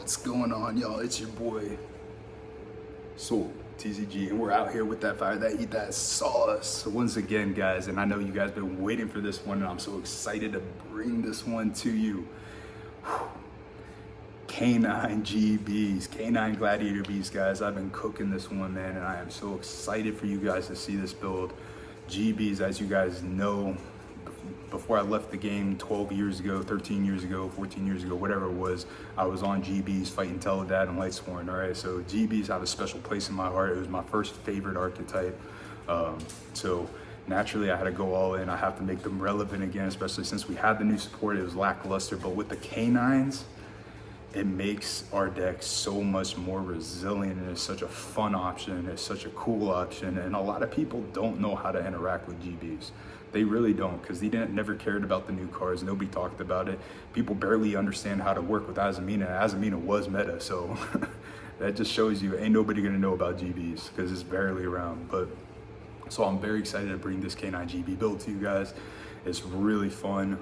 What's going on, y'all? It's your boy Soul TCG, and we're out here with that fire, that heat, that sauce once again, guys. And I know you guys been waiting for this one, and I'm so excited to bring this one to you. K9 GBs, K9 Gladiator Beast, guys. I've been cooking this one, man, and I am so excited for you guys to see this build. GBs, as you guys know, before I left the game 12 years ago, 13 years ago, 14 years ago, whatever it was, I was on GBs fighting Teledad and Lightsworn, all right? So GBs have a special place in my heart. It was my first favorite archetype. So naturally I had to go all in. I have to make them relevant again, especially since we had the new support. It was lackluster, but with the K9s, it makes our deck so much more resilient, and it's such a fun option. It's such a cool option, and a lot of people don't know how to interact with GBs. They really don't, because they never cared about the new cards. Nobody talked about it. People barely understand how to work with Azamina. Azamina was meta, so that just shows you ain't nobody gonna know about GBs because it's barely around. But so I'm very excited to bring this K9 GB build to you guys. It's really fun.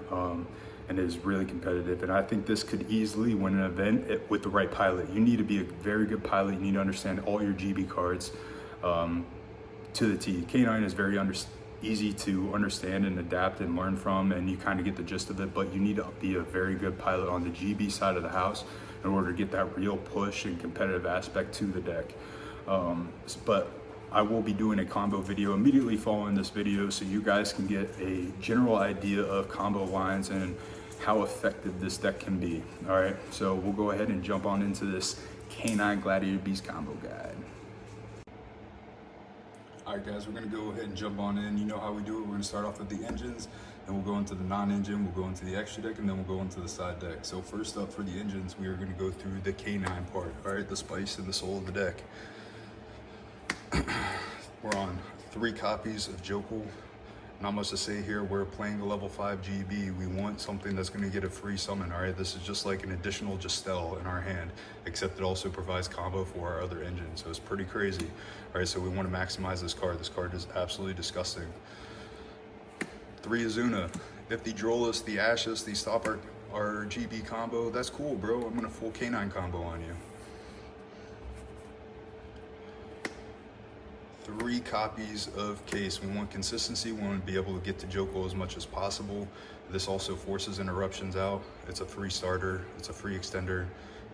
And it is really competitive. And I think this could easily win an event with the right pilot. You need to be a very good pilot. You need to understand all your GB cards to the T. K9 is very easy to understand and adapt and learn from, and you kind of get the gist of it, but you need to be a very good pilot on the GB side of the house in order to get that real push and competitive aspect to the deck. But I will be doing a combo video immediately following this video, so you guys can get a general idea of combo lines and how effective this deck can be. All right, so we'll go ahead and jump on into this K9 Gladiator Beast combo guide. All right, guys, we're gonna go ahead and jump on in. You know how we do it. We're gonna start off with the engines, then we'll go into the non-engine, we'll go into the extra deck, and then we'll go into the side deck. So first up for the engines, we are gonna go through the K9 part, all right, the spice and the soul of the deck. We're on 3 copies of Jokul. Not much to say here. We're playing a level 5 GB. We want something that's going to get a free summon, all right? This is just like an additional Justel in our hand, except it also provides combo for our other engine, so it's pretty crazy. All right, so we want to maximize this card. This card is absolutely disgusting. 3 Azuna. If they droll us, they ash us, they stop our GB combo, that's cool, bro. I'm going to full K9 combo on you. 3 copies of Case. We want consistency. We want to be able to get to Joko as much as possible. This also forces interruptions out. It's a free starter. It's a free extender.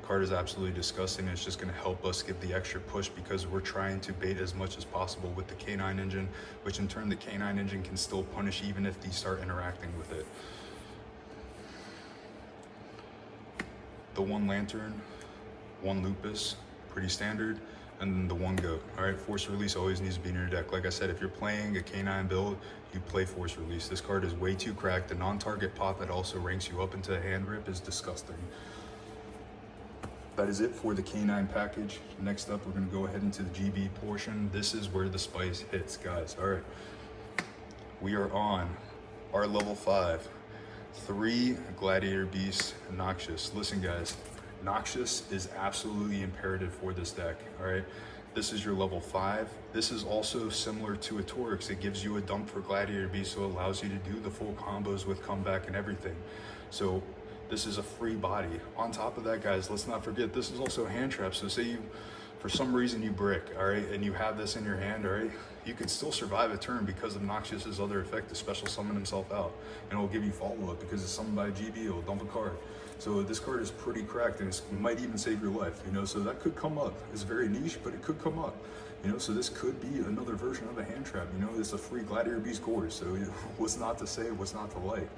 Card is absolutely disgusting. It's just going to help us give the extra push because we're trying to bait as much as possible with the K9 engine, which in turn the K9 engine can still punish even if they start interacting with it. The 1 Lantern, 1 Lupus, pretty standard. And then the 1 Goat. All right, Force Release always needs to be in your deck. Like I said, if you're playing a K9 build, you play Force Release. This card is way too cracked. The non-target pot that also ranks you up into a hand rip is disgusting. That is it for the K9 package. Next up, we're gonna go ahead into the GB portion. This is where the spice hits, guys. All right, we are on our level 5, 3 Gladiator Beast Noxious. Listen, guys. Noxious is absolutely imperative for this deck, all right? This is your level 5. This is also similar to a Torix. It gives you a dump for Gladiator Beast, so it allows you to do the full combos with comeback and everything. So this is a free body. On top of that, guys, let's not forget, this is also a hand trap. So say you, for some reason you brick, all right, and you have this in your hand, all right, you can still survive a turn because of Noxious's other effect to special summon himself out. And it'll give you follow-up because it's summoned by a GB, it'll dump a card. So this card is pretty cracked, and it might even save your life, you know, so that could come up. It's very niche, but it could come up, you know, so this could be another version of a hand trap, you know. It's a free Gladiator Beast core, so what's not to say, what's not to like,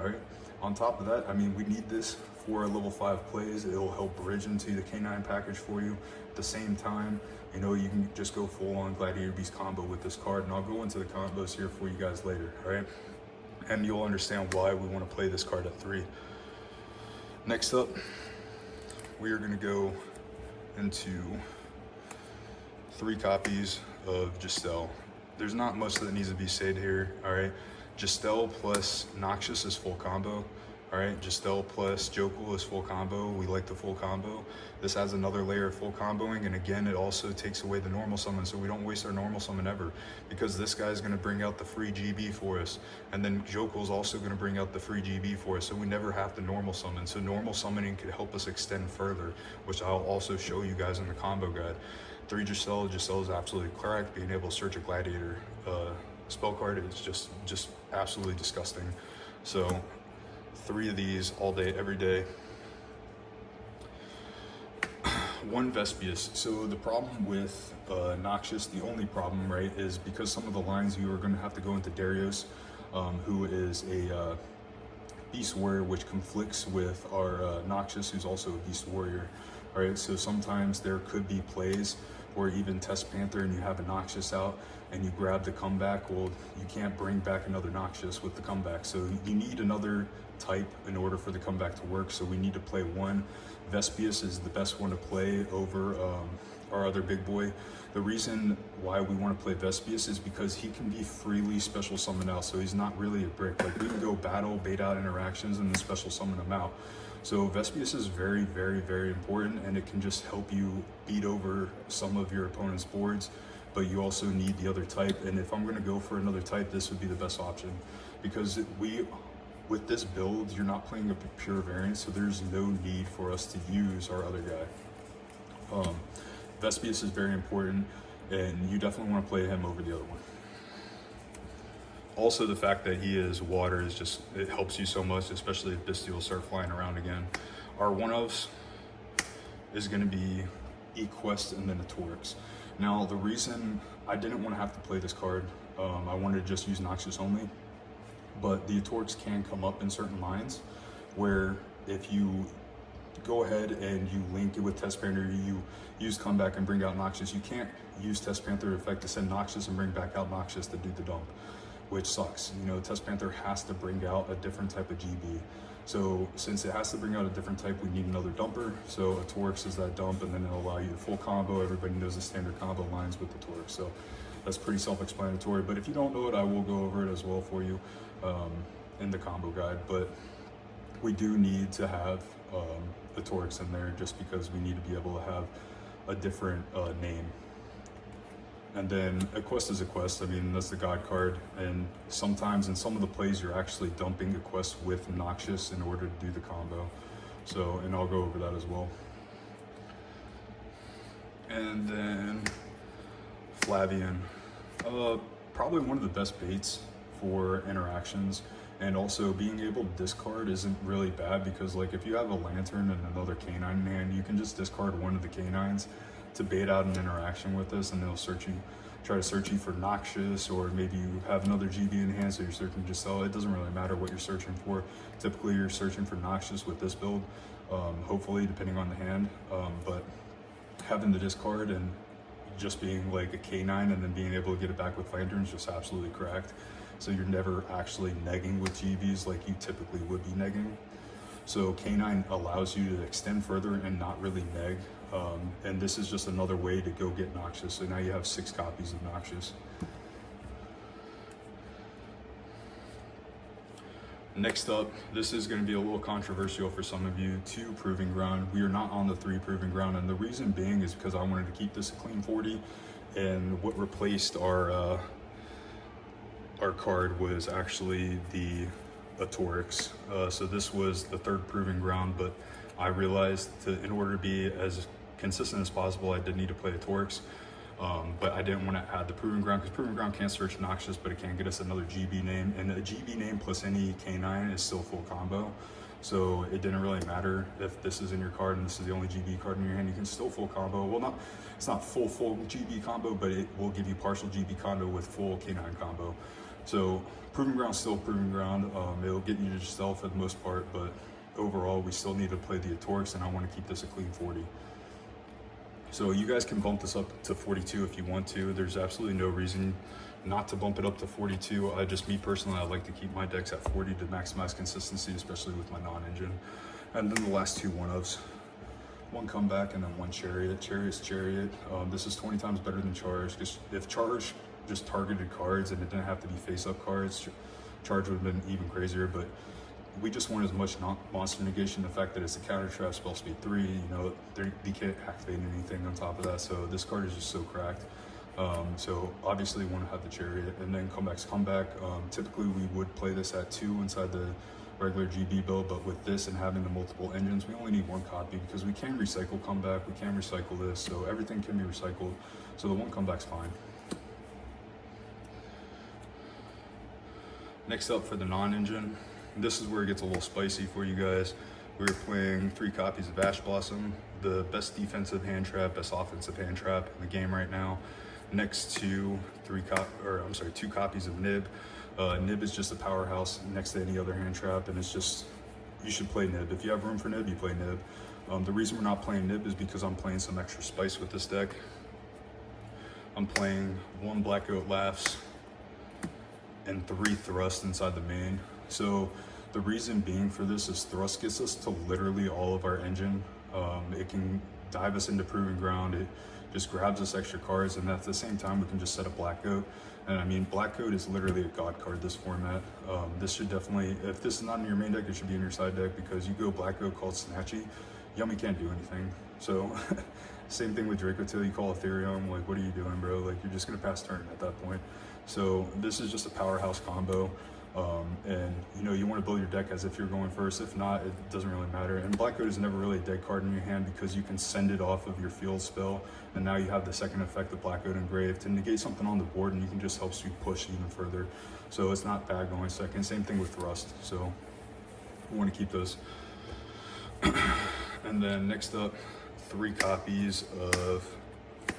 all right? On top of that, I mean, we need this for our level 5 plays. It'll help bridge into the K9 package for you. At the same time, you know, you can just go full on Gladiator Beast combo with this card, and I'll go into the combos here for you guys later, all right? And you'll understand why we want to play this card at 3. Next up, we are going to go into 3 copies of Justel. There's not much that needs to be said here, all right? Justel plus Noxious is full combo, all All right, Justel plus Jokul is full combo. We like the full combo. This adds another layer of full comboing, and again, it also takes away the normal summon, so we don't waste our normal summon ever, because this guy is going to bring out the free GB for us, and then Jokul's also going to bring out the free GB for us, so we never have to normal summon. So normal summoning could help us extend further, which I'll also show you guys in the combo guide. 3 Justel is absolutely correct. Being able to search a Gladiator spell card is just absolutely disgusting. So 3 of these all day, every day. 1 Vespius. So the problem with Noxious, the only problem, right, is because some of the lines you are going to have to go into Darius, who is a Beast Warrior, which conflicts with our Noxious, who's also a Beast Warrior. All right, so sometimes there could be plays or even Test Panther and you have a Noxious out and you grab the comeback. Well, you can't bring back another Noxious with the comeback, so you need another type in order for the comeback to work. So we need to play 1. Vespius is the best one to play over our other big boy. The reason why we want to play Vespius is because he can be freely special summoned out, so he's not really a brick. Like, we can go battle, bait out interactions, and then special summon him out. So Vespius is very, very, very important, and it can just help you beat over some of your opponent's boards, but you also need the other type. And if I'm going to go for another type, this would be the best option, because with this build, you're not playing a pure variant, so there's no need for us to use our other guy. Vespius is very important, and you definitely want to play him over the other one. Also, the fact that he is water is just, it helps you so much, especially if Bestials start flying around again. Our one-ofs is going to be Equest and then a Torx. Now, the reason I didn't want to have to play this card, I wanted to just use Noxious only, but the Torx can come up in certain lines where if you go ahead and you link it with Test Panther, you use comeback and bring out Noxious, you can't use Test Panther effect to send Noxious and bring back out Noxious to do the dump, which sucks. You know, Test Panther has to bring out a different type of GB. So since it has to bring out a different type, we need another dumper. So a Torx is that dump, and then it'll allow you the full combo. Everybody knows the standard combo lines with the Torx, so that's pretty self-explanatory. But if you don't know it, I will go over it as well for you in the combo guide. But we do need to have a Torx in there, just because we need to be able to have a different name. And then a quest is a quest. I mean, that's the God card. And sometimes in some of the plays, you're actually dumping a quest with Noxious in order to do the combo. So, and I'll go over that as well. And then Flavian. Probably one of the best baits for interactions. And also being able to discard isn't really bad, because like if you have a Lantern and another canine in hand, you can just discard one of the canines to bait out an interaction with this, and they'll try to search you for Noxious, or maybe you have another GB in hand, so you're searching Justel. It doesn't really matter what you're searching for. Typically you're searching for Noxious with this build, hopefully, depending on the hand, but having the discard and just being like a K9 and then being able to get it back with Lantern is just absolutely cracked. So you're never actually negging with GBs like you typically would be negging. So K9 allows you to extend further and not really neg. And this is just another way to go get Noxious. So now you have 6 copies of Noxious. Next up, this is going to be a little controversial for some of you, 2 Proving Ground. We are not on the 3 Proving Ground, and the reason being is because I wanted to keep this a clean 40, and what replaced our card was actually a Torx. So this was the 3rd Proving Ground, but I realized in order to be as consistent as possible, I did need to play a Torx. But I didn't want to add the Proving Ground, because Proving Ground can't search Noxious, but it can get us another GB name, and a GB name plus any K9 is still full combo. So it didn't really matter if this is in your card and this is the only GB card in your hand, you can still full combo. Well, it's not full GB combo, but it will give you partial GB combo with full K9 combo. So Proving Ground is still Proving Ground. It'll get you to Justel for the most part, but overall we still need to play the Torx, and I want to keep this a clean 40. So you guys can bump this up to 42 if you want to. There's absolutely no reason not to bump it up to 42. Me personally, I like to keep my decks at 40 to maximize consistency, especially with my non-engine. And then the last 2 one-ofs. 1 comeback and then 1 Chariot. Chariot. This is 20 times better than Charge, because if Charge just targeted cards and it didn't have to be face-up cards, Charge would have been even crazier, but we just want as much monster negation. The fact that it's a counter trap, spell speed 3, you know, they can't activate anything on top of that. So this card is just so cracked. So obviously you want to have the Chariot, and then comeback. Typically we would play this at 2 inside the regular GB build, but with this and having the multiple engines, we only need 1 copy because we can recycle comeback, we can recycle this, so everything can be recycled. So the 1 comeback's fine. Next up for the non-engine, this is where it gets a little spicy for you guys. We're playing 3 copies of Ash Blossom, the best defensive hand trap, best offensive hand trap in the game right now. Next to 2 copies of Nib. Nib is just a powerhouse next to any other hand trap, and it's just, you should play Nib. If you have room for Nib, you play Nib. The reason we're not playing Nib is because I'm playing some extra spice with this deck. I'm playing 1 Black Goat Laughs and 3 Thrust inside the main. So the reason being for this is Thrust gets us to literally all of our engine. It can dive us into Proving Ground. It just grabs us extra cards, and at the same time we can just set up Black Goat. And I mean, Black Goat is literally a god card this format. This should definitely, if this is not in your main deck, it should be in your side deck, because you go Black Goat called Snatchy, Yummy can't do anything. So same thing with Draco Till, you call Ethereum, like what are you doing, bro? Like you're just gonna pass turn at that point. So this is just a powerhouse combo. And you know, you want to build your deck as if you're going first. If not, it doesn't really matter. And Black Goat is never really a dead card in your hand because you can send it off of your field spell, and now you have the second effect of Black Goat engraved to negate something on the board, and you can just help you push even further. So it's not bad going second. Same thing with Thrust. So we want to keep those. And then next up, 3 copies of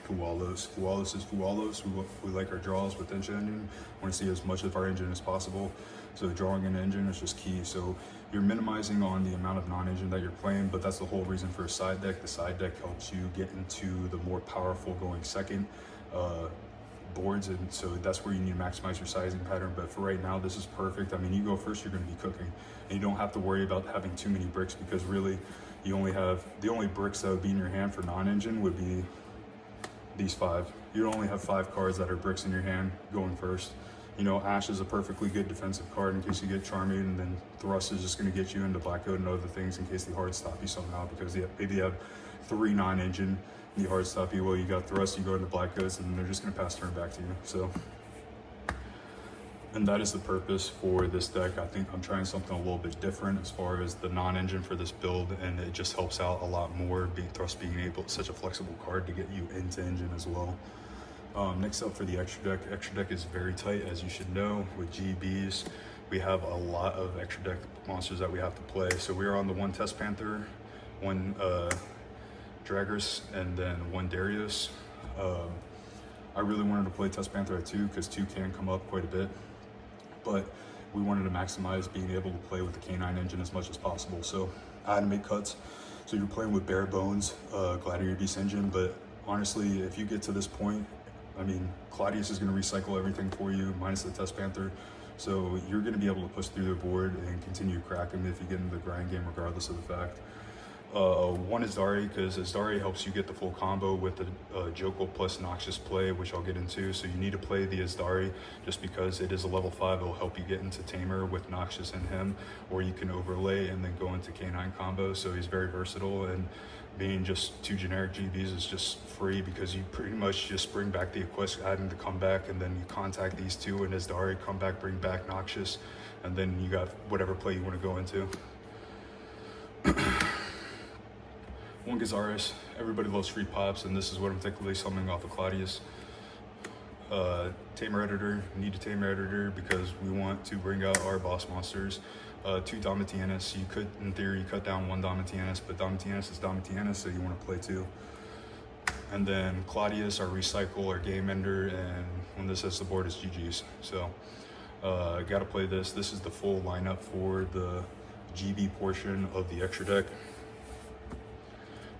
Fualos. Fualos is Fualos. We like our draws with engine. Want to see as much of our engine as possible. So drawing an engine is just key. So you're minimizing on the amount of non-engine that you're playing, but that's the whole reason for a side deck. The side deck helps you get into the more powerful going second boards, and so that's where you need to maximize your sizing pattern. But for right now, this is perfect. I mean, you go first, you're going to be cooking, and you don't have to worry about having too many bricks, because really you only have, the only bricks that would be in your hand for non-engine would be these 5. You only have 5 cards that are bricks in your hand going first. You know, Ash is a perfectly good defensive card in case you get Charmade, and then Thrust is just going to get you into Black Goat and other things in case they hard stop you somehow, because maybe you have 3 non-engine, and you hard stop you. Well, you got Thrust, you go into Black Goats, and they're just going to pass turn back to you. So, and that is the purpose for this deck. I think I'm trying something a little bit different as far as the non-engine for this build, and it just helps out a lot more, Thrust being such a flexible card to get you into engine as well. Next up for the extra deck is very tight, as you should know. With GBs, we have a lot of extra deck monsters that we have to play. So we are on the 1 Test Panther, 1 Draggers, and then 1 Darius. I really wanted to play Test Panther at 2 because 2 can come up quite a bit, but we wanted to maximize being able to play with the K9 engine as much as possible. So I had to make cuts. So you're playing with bare bones Gladiator Beast engine, but honestly, if you get to this point, I mean, Claudius is going to recycle everything for you, minus the Test Panther. So you're going to be able to push through the board and continue cracking if you get into the grind game, regardless of the fact. 1 is Dari, because Dari helps you get the full combo with the Joko plus Noxious play, which I'll get into. So you need to play the Azdari just because it is a level 5. It'll help you get into Tamer with Noxious and him, or you can overlay and then go into K9 combo. So he's very versatile, and being just 2 generic GBs is just free because you pretty much just bring back the Equest, adding the comeback, and then you contact these 2 and Azdari, come back, bring back Noxious, and then you got whatever play you want to go into. 1 Gazaris, everybody loves free pops, and this is what I'm technically summoning off of Claudius. Tamer Editor, need a Tamer Editor because we want to bring out our boss monsters. 2 Domitianus, you could, in theory, cut down 1 Domitianus, but Domitianus is Domitianus, so you want to play 2. And then Claudius, our Recycle, our Game Ender, and when this hits the board, it's GG's. So, gotta play this. This is the full lineup for the GB portion of the extra deck.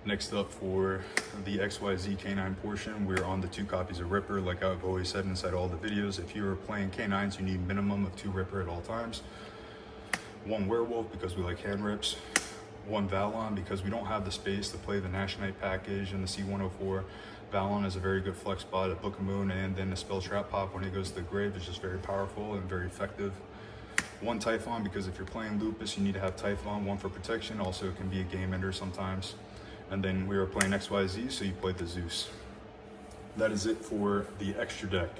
Next up for the XYZ K9 portion, we're on the 2 copies of Ripper. Like I've always said inside all the videos, if you're playing K9s, you need minimum of 2 Ripper at all times. 1 Werewolf because we like hand rips. 1 Valon because we don't have the space to play the Nashonite package and the C104. Valon is a very good flex spot at Book of Moon, and then the Spell Trap Pop when it goes to the grave is just very powerful and very effective. 1 Typhon, because if you're playing Lupus, you need to have Typhon, 1 for protection. Also, it can be a game ender sometimes. And then we were playing XYZ, so you played the Zeus. That is it for the extra deck.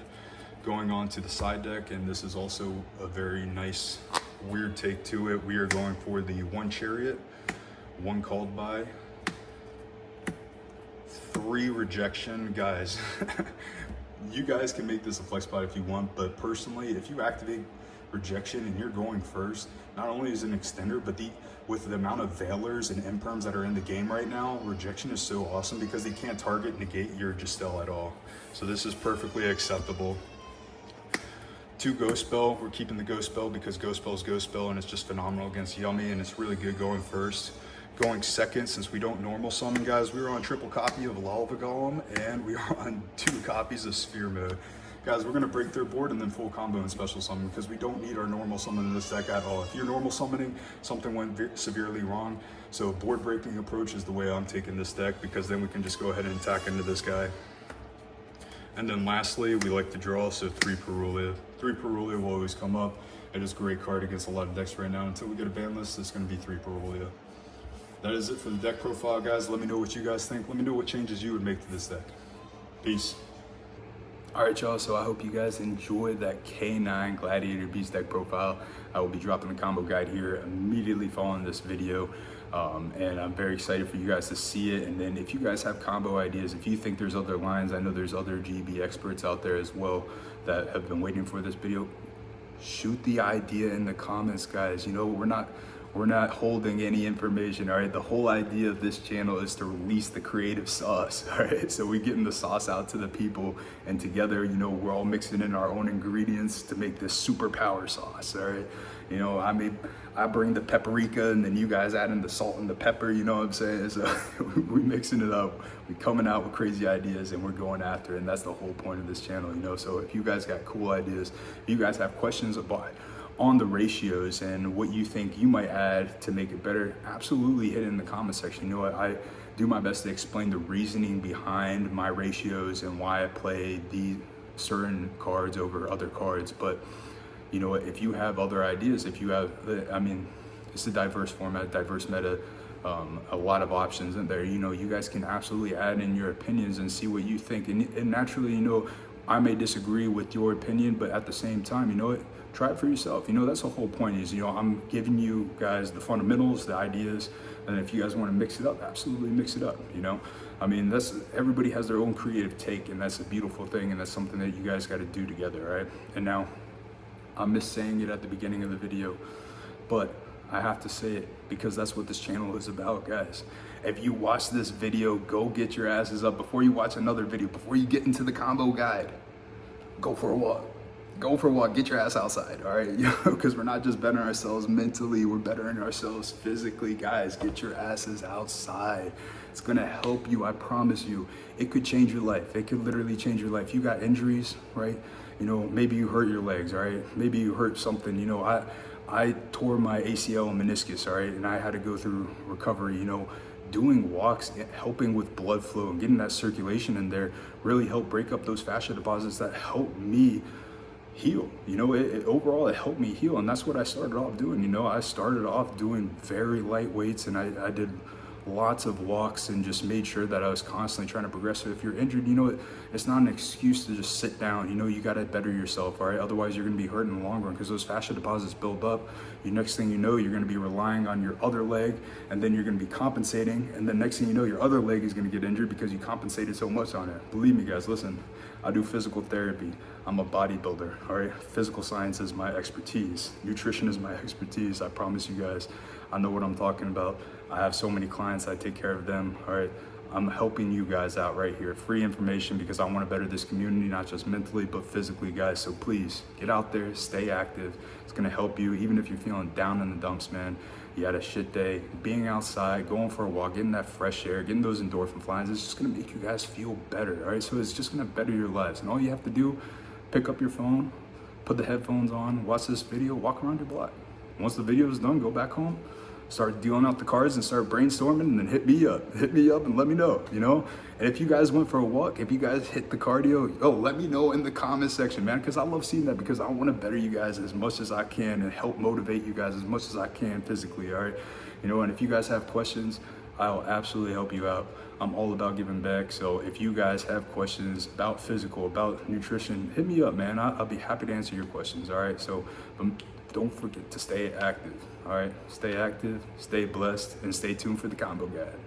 Going on to the side deck, and this is also a very nice, weird take to it. We are going for the 1 Chariot, 1 Called By, 3 Rejection. Guys, you guys can make this a flex spot if you want, but personally, if you activate Rejection and you're going first, not only is it an extender, but with the amount of Veilers and Imperms that are in the game right now, Rejection is so awesome because they can't target, negate your Justel at all. So this is perfectly acceptable. 2 Ghost Spell. We're keeping the Ghost Spell because Ghost Spell is Ghost Spell, and it's just phenomenal against Yummy, and it's really good going first. Going second, since we don't normal summon, guys, we were on triple copy of Lava Golem, and we are on 2 copies of Sphere Mode. Guys, we're gonna break their board and then full combo and special summon because we don't need our normal summon in this deck at all. If you're normal summoning, something went severely wrong. So board breaking approach is the way I'm taking this deck, because then we can just go ahead and attack into this guy. And then lastly, we like to draw, so 3 Perulia. 3 Perulia will always come up. It is a great card against a lot of decks right now. Until we get a ban list, it's gonna be 3 Perulia. That is it for the deck profile, guys. Let me know what you guys think. Let me know what changes you would make to this deck. Peace. All right, y'all, so I hope you guys enjoyed that K9 Gladiator Beast deck profile. I will be dropping the combo guide here immediately following this video. And I'm very excited for you guys to see it. And then if you guys have combo ideas, if you think there's other lines, I know there's other GB experts out there as well that have been waiting for this video, shoot the idea in the comments, guys. You know, we're not holding any information, all right? The whole idea of this channel is to release the creative sauce, all right? So we're getting the sauce out to the people, and together, you know, we're all mixing in our own ingredients to make this superpower sauce, all right? You know, I bring the paprika, and then you guys add in the salt and the pepper, you know what I'm saying? So we mixing it up, we coming out with crazy ideas, and we're going after it, and that's the whole point of this channel, you know? So if you guys got cool ideas, if you guys have questions about on the ratios and what you think you might add to make it better, absolutely hit it in the comment section. You know what, I do my best to explain the reasoning behind my ratios and why I play these certain cards over other cards. But you know what, if you have other ideas, if you have, I mean, it's a diverse format, diverse meta, a lot of options in there. You know, you guys can absolutely add in your opinions and see what you think. And naturally, you know, I may disagree with your opinion, but at the same time, you know what, try it for yourself. You know, that's the whole point is, you know, I'm giving you guys the fundamentals, the ideas, and if you guys want to mix it up, absolutely mix it up, you know? I mean, everybody has their own creative take, and that's a beautiful thing, and that's something that you guys got to do together, right? And now, I missed saying it at the beginning of the video, but I have to say it because that's what this channel is about, guys. If you watch this video, go get your asses up before you watch another video, before you get into the combo guide. Go for a walk. Go for a walk, get your ass outside, all right? Because we're not just bettering ourselves mentally, we're bettering ourselves physically. Guys, get your asses outside. It's gonna help you, I promise you. It could change your life. It could literally change your life. You got injuries, right? You know, maybe you hurt your legs, all right? Maybe you hurt something. You know, I tore my ACL and meniscus, all right? And I had to go through recovery, you know. Doing walks, helping with blood flow and getting that circulation in there really helped break up those fascia deposits that helped me heal. You know, overall it helped me heal, and that's what I started off doing. You know, I started off doing very light weights, and I did lots of walks and just made sure that I was constantly trying to progress. So if you're injured, you know, it's not an excuse to just sit down. You know, you got to better yourself, all right? Otherwise, you're going to be hurt in the long run because those fascia deposits build up. The next thing you know, you're going to be relying on your other leg, and then you're going to be compensating. And then next thing you know, your other leg is going to get injured because you compensated so much on it. Believe me, guys, listen, I do physical therapy. I'm a bodybuilder, all right? Physical science is my expertise. Nutrition is my expertise. I promise you guys, I know what I'm talking about. I have so many clients, I take care of them, all right? I'm helping you guys out right here. Free information because I want to better this community, not just mentally, but physically, guys. So please, get out there, stay active. It's going to help you, even if you're feeling down in the dumps, man. You had a shit day. Being outside, going for a walk, getting that fresh air, getting those endorphin flies, it's just going to make you guys feel better, all right? So it's just going to better your lives. And all you have to do, pick up your phone, put the headphones on, watch this video, walk around your block. Once the video is done, go back home, start dealing out the cards and start brainstorming, and then hit me up and let me know, you know? And if you guys went for a walk, if you guys hit the cardio, let me know in the comment section, man, because I love seeing that, because I want to better you guys as much as I can and help motivate you guys as much as I can physically, all right? You know, and if you guys have questions, I'll absolutely help you out. I'm all about giving back. So if you guys have questions about physical, about nutrition, hit me up, man. I'll be happy to answer your questions, all right? So don't forget to stay active, all right? Stay active, stay blessed, and stay tuned for the Combo Guide.